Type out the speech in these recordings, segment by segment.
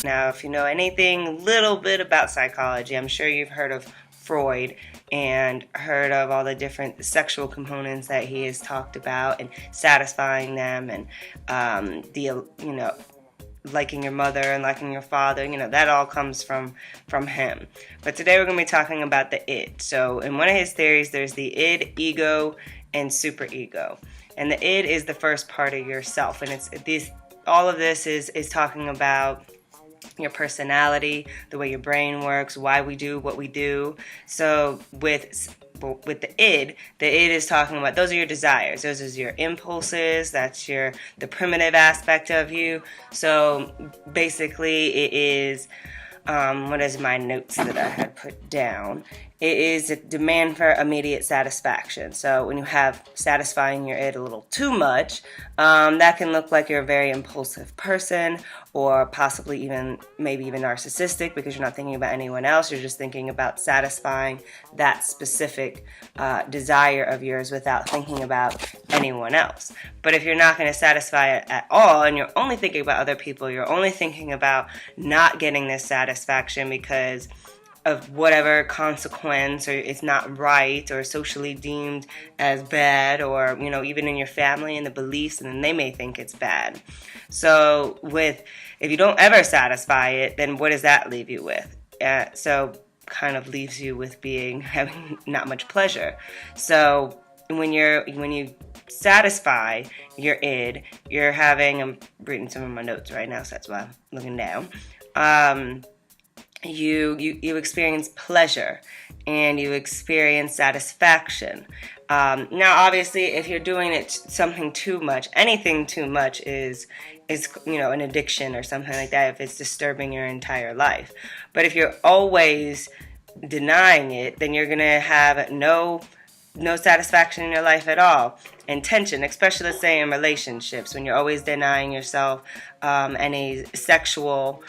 Now, if you know anything little bit about psychology, I'm sure you've heard of Freud and heard of all the different sexual components that he has talked about and satisfying them and liking your mother and liking your father, that all comes from him. But today we're going to be talking about the id. So in one of his theories, there's the id, ego, and superego. And the id is the first part of yourself. And all of this is talking about your personality, the way your brain works, why we do what we do. So with the id is talking about, those are your desires, those are your impulses, that's the primitive aspect of you. So basically it is, what is my notes that I had put down? It is a demand for immediate satisfaction. So when you have satisfying your id a little too much, that can look like you're a very impulsive person, or possibly maybe even narcissistic, because you're not thinking about anyone else. You're just thinking about satisfying that specific desire of yours without thinking about anyone else. But if you're not going to satisfy it at all, and you're only thinking about other people, you're only thinking about not getting this satisfaction because of whatever consequence, or it's not right, or socially deemed as bad, or even in your family and the beliefs, and then they may think it's bad. So if you don't ever satisfy it, then what does that leave you with? So kind of leaves you with having not much pleasure. So when you satisfy your id, I'm reading some of my notes right now, so that's why I'm looking down. You experience pleasure and you experience satisfaction. Now, obviously, if you're doing something too much, anything too much is an addiction or something like that, if it's disturbing your entire life. But if you're always denying it, then you're going to have no satisfaction in your life at all. And tension, especially, let's say, in relationships, when you're always denying yourself any sexual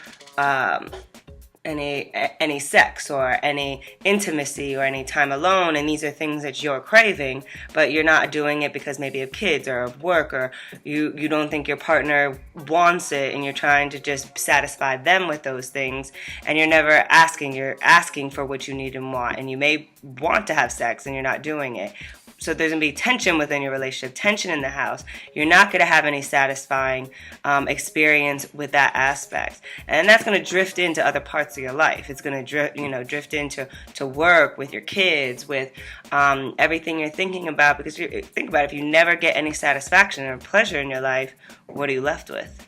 any sex or any intimacy or any time alone, and these are things that you're craving, but you're not doing it because maybe of kids or of work, or you don't think your partner wants it, and you're trying to just satisfy them with those things, and you're never you're asking for what you need and want, and you may want to have sex and you're not doing it. So there's going to be tension within your relationship, tension in the house. You're not going to have any satisfying experience with that aspect. And that's going to drift into other parts of your life. It's going to drift into work, with your kids, with everything you're thinking about. Because think about it, if you never get any satisfaction or pleasure in your life, what are you left with?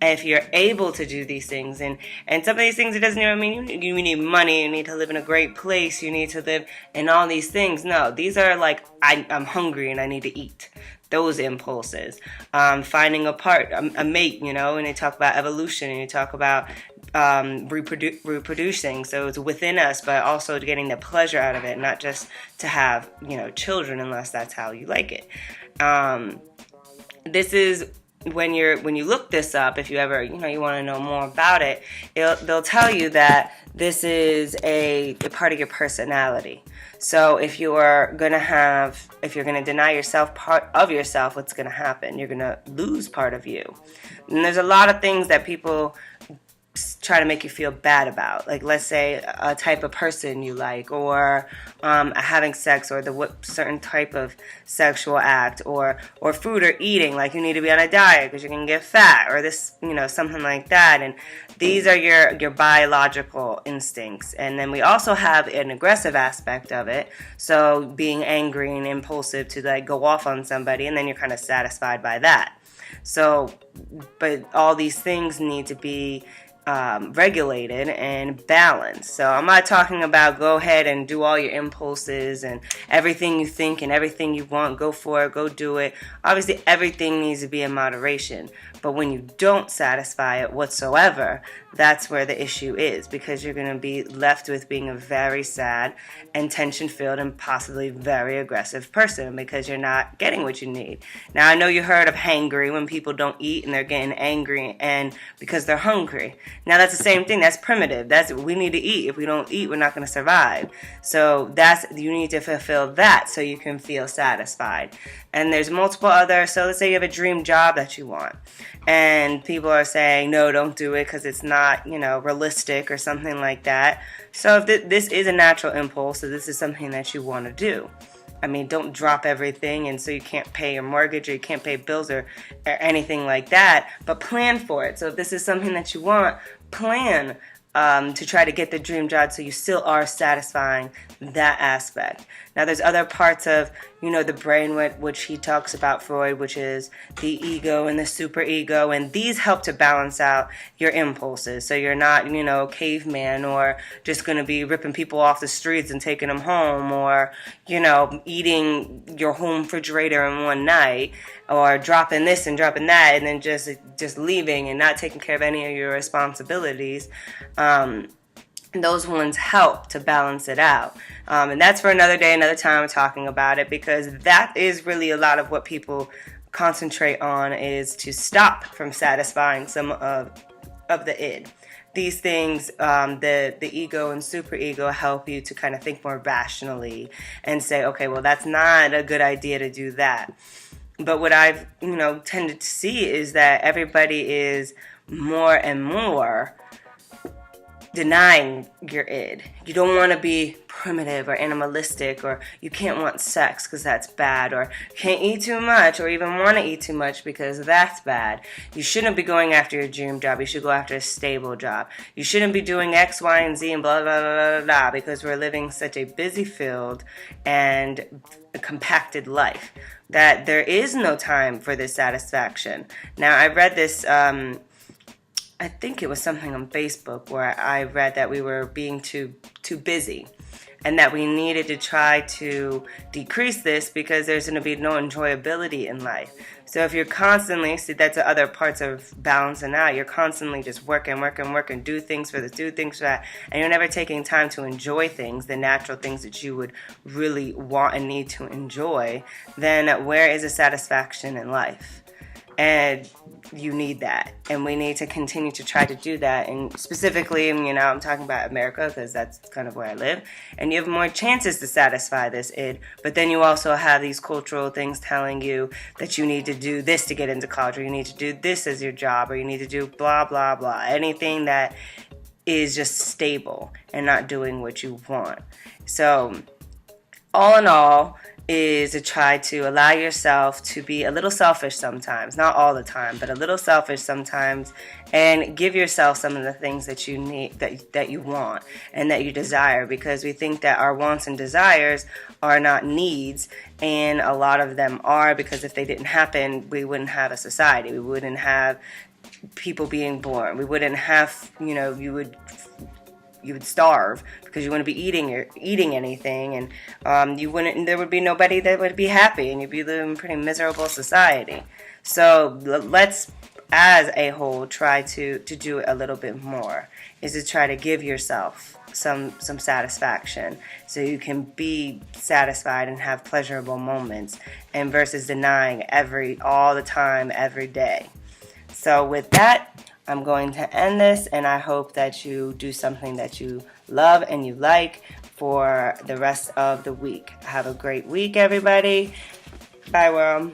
If you're able to do these things, and some of these things, it doesn't even mean you need money, you need to live in a great place, you need to live in all these things. No, these are like, I'm hungry and I need to eat. Those impulses. Finding a mate, and they talk about evolution, and you talk about reproducing. So it's within us, but also getting the pleasure out of it, not just to have, children, unless that's how you like it. This is when you look this up, if you ever, you want to know more about it, they'll tell you that this is a part of your personality. So if you're going to deny yourself part of yourself, what's going to happen? You're going to lose part of you. And there's a lot of things that people try to make you feel bad about, like, let's say, a type of person you like, or having sex, or the certain type of sexual act, or food or eating, like you need to be on a diet because you're going to get fat, or this, something like that. And these are your biological instincts. And then we also have an aggressive aspect of it, so being angry and impulsive to like go off on somebody, and then you're kind of satisfied by that. So, but all these things need to be regulated and balanced. So I'm not talking about go ahead and do all your impulses and everything you think and everything you want, go for it, go do it. Obviously, everything needs to be in moderation. But when you don't satisfy it whatsoever, that's where the issue is, because you're going to be left with being a very sad and tension-filled and possibly very aggressive person because you're not getting what you need. Now, I know you heard of hangry, when people don't eat and they're getting angry and because they're hungry. Now, that's the same thing. That's primitive. We need to eat. If we don't eat, we're not going to survive. So you need to fulfill that so you can feel satisfied. And there's multiple other, so let's say you have a dream job that you want. and people are saying, no, don't do it because it's not, realistic or something like that. So if this is a natural impulse, so this is something that you want to do. I mean, don't drop everything and so you can't pay your mortgage or you can't pay bills or anything like that, but plan for it. So if this is something that you want, plan to try to get the dream job so you still are satisfying that aspect. Now there's other parts of, the brain which he talks about, Freud, which is the ego and the superego, and these help to balance out your impulses. So you're not, caveman or just going to be ripping people off the streets and taking them home, or, eating your home refrigerator in one night, or dropping this and dropping that and then just leaving and not taking care of any of your responsibilities. Those ones help to balance it out. And that's for another day, another time talking about it, because that is really a lot of what people concentrate on, is to stop from satisfying some of the id. These things, the ego and superego, help you to kind of think more rationally and say, okay, well, that's not a good idea to do that. But what I've, tended to see is that everybody is more and more denying your id. You don't want to be primitive or animalistic, or you can't want sex because that's bad, or you can't eat too much or even want to eat too much because that's bad. You shouldn't be going after your dream job. You should go after a stable job. You shouldn't be doing X, Y, and Z and blah, blah, blah, blah, blah, because we're living such a busy filled and a compacted life that there is no time for this satisfaction. Now, I read this I think it was something on Facebook where I read that we were being too busy and that we needed to try to decrease this because there's going to be no enjoyability in life. So if you're constantly, see, that's the other parts of balancing out, you're constantly just working, do things for this, do things for that, and you're never taking time to enjoy things, the natural things that you would really want and need to enjoy, then where is the satisfaction in life? And you need that, and we need to continue to try to do that. And specifically, I'm talking about America because that's kind of where I live, and you have more chances to satisfy this id, but then you also have these cultural things telling you that you need to do this to get into college, or you need to do this as your job, or you need to do blah blah blah, anything that is just stable and not doing what you want. So all in all, is to try to allow yourself to be a little selfish sometimes, not all the time, but a little selfish sometimes, and give yourself some of the things that you need, that you want and that you desire, because we think that our wants and desires are not needs, and a lot of them are, because if they didn't happen, we wouldn't have a society, we wouldn't have people being born, we wouldn't have, you would starve because you wouldn't be eating anything, and there would be nobody that would be happy, and you'd be living in a pretty miserable society. So let's, as a whole, try to do it a little bit more, is to try to give yourself some satisfaction so you can be satisfied and have pleasurable moments, and versus denying all the time, every day. So with that, I'm going to end this, and I hope that you do something that you love and you like for the rest of the week. Have a great week, everybody. Bye, world.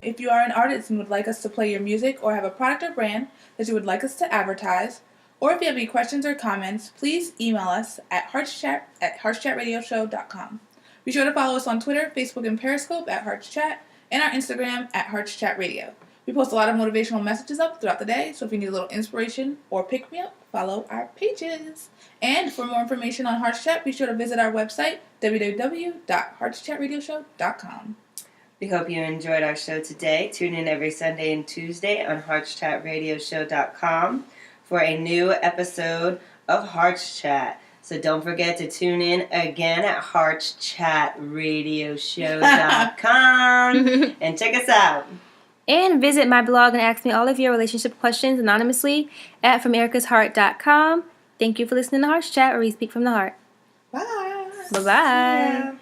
If you are an artist and would like us to play your music, or have a product or brand that you would like us to advertise, or if you have any questions or comments, please email us at HeartsChat@HeartsChatRadioshow.com. Be sure to follow us on Twitter, Facebook, and Periscope at HeartsChat, and our Instagram at HeartsChatRadio. We post a lot of motivational messages up throughout the day, so if you need a little inspiration or pick-me-up, follow our pages. And for more information on HeartsChat, be sure to visit our website, www.HeartsChatRadioshow.com. We hope you enjoyed our show today. Tune in every Sunday and Tuesday on HeartsChatRadioshow.com for a new episode of HeartsChat. So don't forget to tune in again at HeartsChatRadioshow.com and check us out. And visit my blog and ask me all of your relationship questions anonymously at FromEricasHeart.com. Thank you for listening to Hearts Chat, where we speak from the heart. Bye. Bye-bye.